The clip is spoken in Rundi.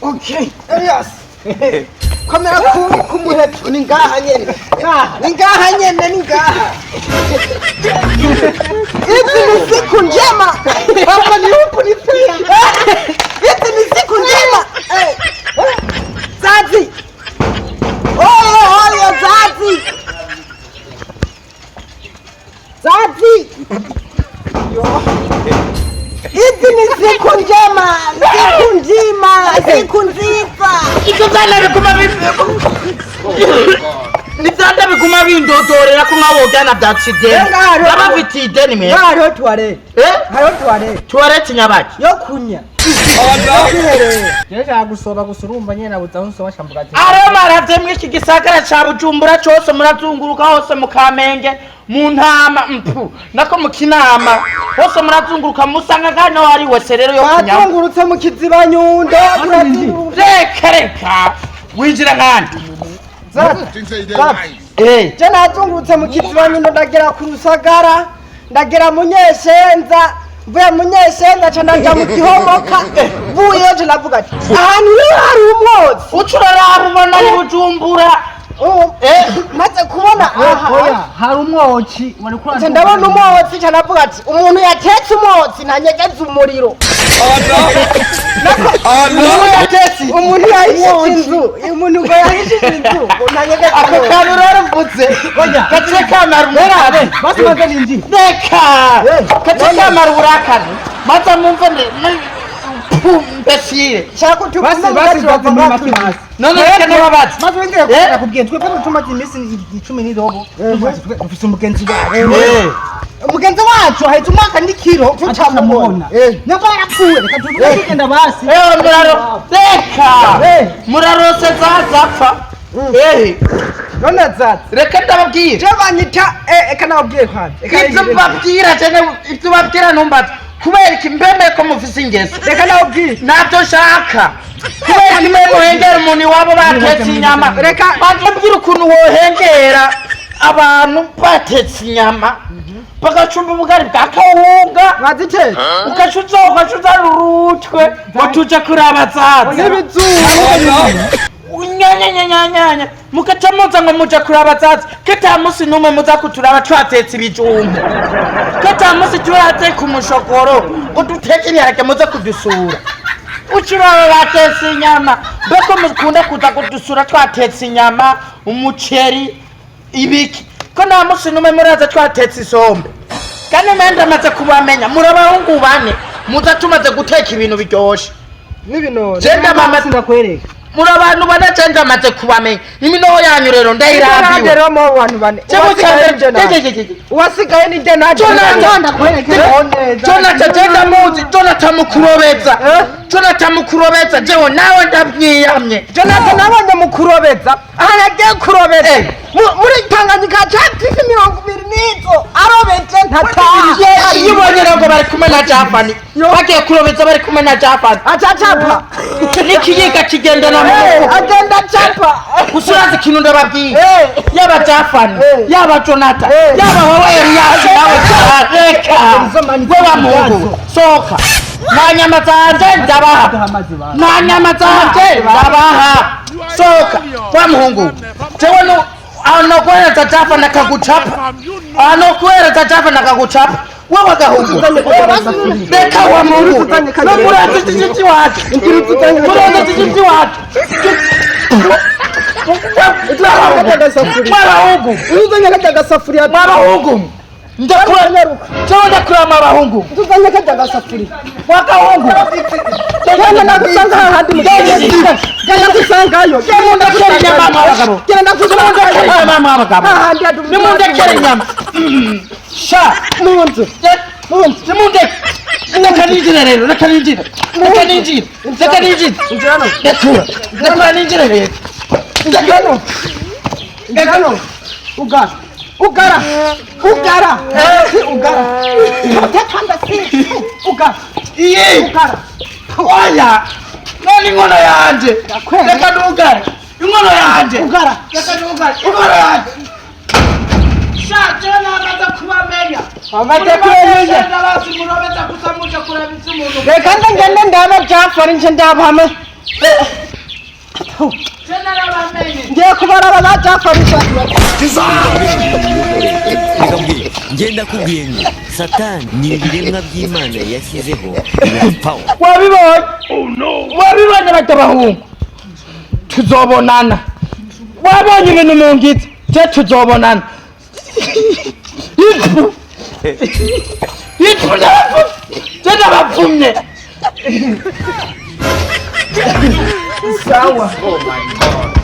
Okay. Elias. Kamera kumuhetu ningaha nyene. Ningaha nyene ningaha. Hizi ni siku njema. Hapa ni huku ni pia. Hizi ni siku njema. Zazi. Oh, Zazi. Zazi. Hizi ni siku njema, siku njema, siku nziza. Ikuzana bikuma Nizanda bikuma bindotorera ko nkabogana byaccident. Abafitiye ideni mwe. Hariho toilette. Hariho toilette. Toilette nyabaki. Yo kunya. Yeje agusoma gusurumba nyene nabuza unsoma shambuka ati. Ari maravye mwiki gisagara ca Bujumbura cyose murazunguruka hose mu Kamenge mu Ntama mpu nako mu Kinama hose murazunguruka musanga gano ari wese rero yo kunya. Batungurutse mu Kiziba Nyundo reka winjira ngandi. Je natungurutse mu Kiziba Nyundo ndagera ku Rusagara ndagera mu Nyeshenza mvuye mu Nyeshenza ca ndaja mu Gihomoka vuye je navuga ati ahantu hari umwotsi ucurara ubona ari Bujumbura. Maze kubona oya hari umwotsi wari kurana ndabona umwotsi ca navuga ati umuntu yatetse umwotsi ntanyegeza umuriro. Umuntu yahishije inzu umuntu ngo yahishije inzu ntanyegeza ako kantu rero mvutse gace kamara umurare basi magana indi reka gace kamara uburakari maze mumve mbesire shaka basi muri matimasi none reka n'ababazi maze wengera kugera kubwiye twe kandi tumaze iminsi 10 n'irobo dufise umugenzi wacu umugenzi wacu ahita umwaka n'ikiro tutamubona nako yapfuye reka tuvuge kugenda basi muraro reka murarose zapfa none zaza reka ndababwira je banyita eka nababwiye kwani ibyo mbabwira cyane ibyo babwira numbaza kubera ikimbembe ko mufise ingeso reka nababwira nabyo shaka kubera kimwe muhengera umuntu wabo batetse inyama reka mbabwira ukuntu wohengera abantu batetse inyama bagacumba ubugari bwa kawunga bazitetse ugacuza rurutwe watuje kuraba zaza nyanya mukaca muza ngo muja kuraba zaza kata musi numwe muza kuturaba twatetse ibijumba kata musi turateka umushokoro uduteke ibiharage muza kudusura ucuraba batetse inyama beko mukunda kuza kudusura twatetse inyama umuceri ibiki ko nta musi numwe muraza twatetse isombe kandi mende amaze kubamenya murabahungu bane muza tumaze guteka ibintu biryoshe n'ibintu jenda mama ndakwereka muri abantu bane cyangwa amaze kubamenya iminoho yanyu rero ndayirambiwe rero mu bantu bane wasigaye ni je naje Jonathan mukurobeza jewe nawe ndabyiyamye Jonathan nabonye mukurobeza ahagiye kurobeza muri Tanganyika cyatise 20 nizo arobeje ntataha yibonye ngo bari kumwe na Japani bagiye kurobeza bari kumwe na Japani acacapa nikiyiga kigendana agenda chapa usuraze kintu ndababwiye yaba Japani yaba Jonathan yaba wowe yaje nawe reka wewe mungu soka na nyama zanje ndabaha na nyama zanje ndabaha soka wa muhungu jewe no anokwera Japa nakaguchapa anokwera Japa nakaguchapa wewe gahungu reka wa mungu nokura tititi watu nokura tititi watu marahungu uzanye kajya safuriya marahungu ndakura marahungu uzanye kajya safuriya wakahungu cyane nagusanga handi mugende cyane nagusangayo cyane ndakura nyama abagabo cyane nagusangayo mama abagabo nimundekere nyama sha munzu nimunde reka ninjira rero reka ninjira ndakura ninjira rero Ngano ugara utakanda si ugara oya nani ngono yanje reka ndugare ingono yanje ugara reka ndugare ingono yanje shajana amaze kubamenya amaze kubamenya ndabasi murobeza kusamuja kurabitsa umuntu reka ngende ndaba Jafari nje ndabame ngiye kubaraba ba Jafari ngenda kubwiye ngo Satani ni ibiremwa by'Imana yashyizeho power. wabibonye batabahungu tuzobonana wabonye ibintu mu ngiti je tuzobonana Itu nabapfumye sawa. Oh my God.